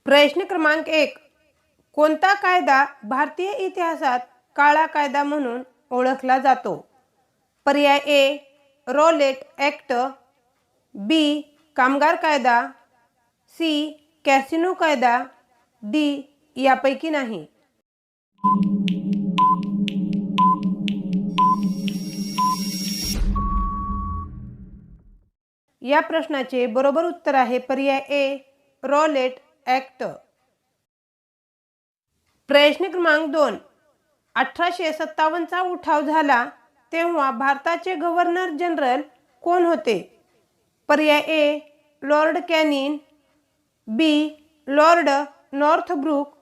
प्रश्न क्रमांक 1. कोणता कायदा भारतीय इतिहासात काळा कायदा म्हणून ओळखला जातो? पर्याय ए रॉलेट ॲक्ट, बी कामगार कायदा, सी कॅसिनो कायदा, डी यापैकी नाही. या प्रश्नाचे बरोबर उत्तर आहे पर्याय ए रॉलेट ॲक्ट. प्रश्न क्रमांक 2. 1857चा उठाव झाला तेव्हा भारताचे गव्हर्नर जनरल कोण होते? पर्याय A Lord Canning, B Lord Northbrook,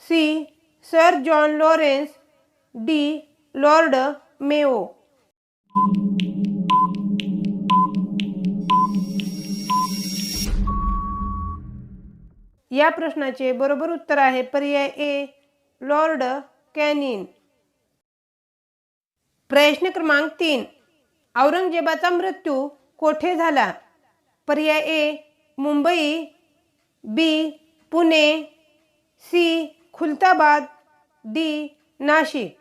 C Sir John Lawrence, D Lord Mayo. या प्रश्नाचे बरोबर उत्तर आहे पर्याय ए लॉर्ड कॅनिंग. प्रश्न क्रमांक 3. औरंगजेबाचा मृत्यू कोठे झाला? पर्याय ए मुंबई, बी पुणे, सी खुलताबाद, डी नाशिक.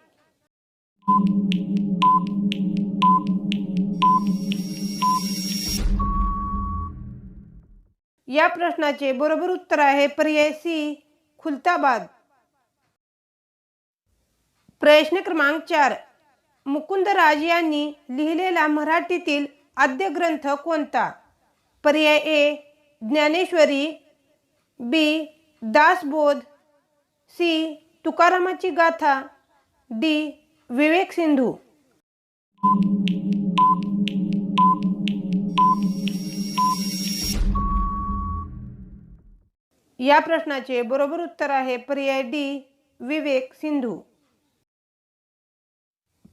या प्रश्नाचे बरोबर उत्तर आहे पर्याय सी खुलताबाद. प्रश्न क्रमांक 4. मुकुंदराज यांनी लिहिलेला मराठीतील आद्य ग्रंथ कोणता? पर्याय ए ज्ञानेश्वरी, बी दासबोध, सी तुकारामाची गाथा, डी विवेक सिंधू. या प्रश्नाचे बरोबर उत्तर आहे पर्याय डी विवेक सिंधू.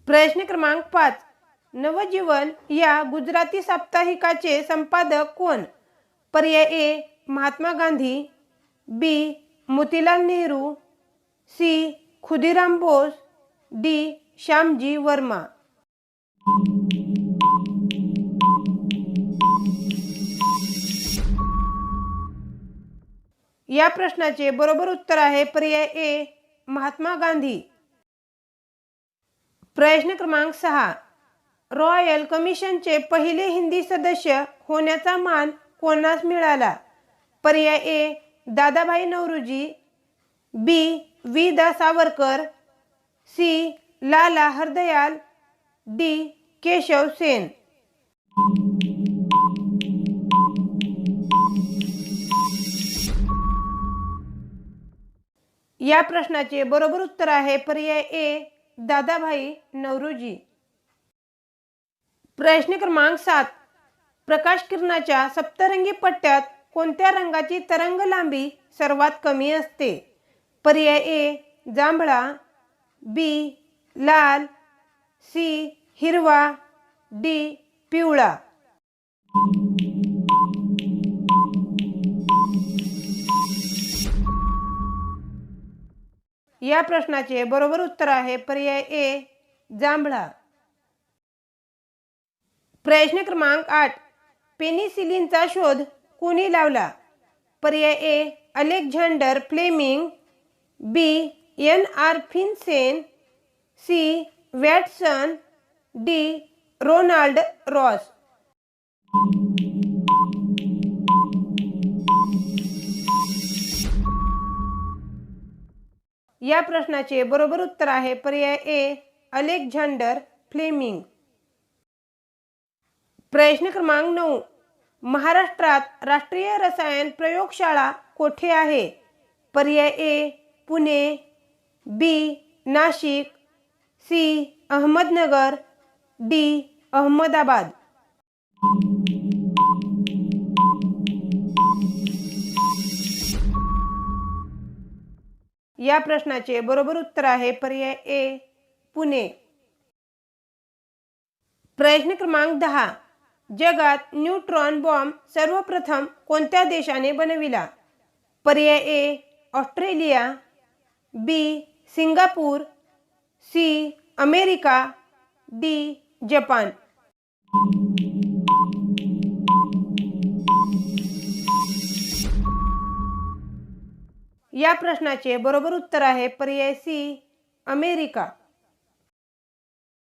प्रश्न क्रमांक 5. नवजीवन या गुजराती साप्ताहिकाचे संपादक कोण? पर्याय ए महात्मा गांधी, बी मोतीलाल नेहरू, सी खुदीराम बोस, डी श्यामजी वर्मा. या प्रश्नाचे बरोबर उत्तर आहे पर्याय ए महात्मा गांधी. प्रश्न क्रमांक 6. रॉयल कमिशनचे पहिले हिंदी सदस्य होण्याचा मान कोणास मिळाला? पर्याय ए दादाभाई नौरोजी, बी वी दा सावरकर, सी लाला हरदयाल, डी केशव सेन. या प्रश्नाचे बरोबर उत्तर आहे पर्याय ए दादाभाई नौरोजी. प्रश्न क्रमांक 7. प्रकाश किरणाच्या सप्तरंगी पट्ट्यात कोणत्या रंगाची तरंग लांबी सर्वात कमी असते? पर्याय ए जांभळा, बी लाल, सी हिरवा, डी पिवळा. या प्रश्नाचे बरोबर उत्तर आहे पर्याय ए जांभळा. प्रश्न क्रमांक 8. पेनिसिलिनचा शोध कोणी लावला? पर्याय A Alexander Fleming, B N R Finsen, C Watson, D Ronald Ross. या प्रश्नाचे बरोबर उत्तर आहे पर्याय ए अलेक्झांडर फ्लेमिंग. प्रश्न क्रमांक 9. महाराष्ट्रात राष्ट्रीय रसायन प्रयोगशाळा कोठे आहे? पर्याय ए पुणे, बी नाशिक, सी अहमदनगर, डी अहमदाबाद. या प्रश्नाचे बरोबर उत्तर आहे पर्याय ए पुणे. प्रश्न क्रमांक 10. जगात न्यूट्रॉन बॉम्ब सर्वप्रथम कोणत्या देशाने बनविला? पर्याय A Australia, B Singapore, C America, D Japan. या प्रश्नाचे बरोबर उत्तर आहे पर्याय सी, अमेरिका.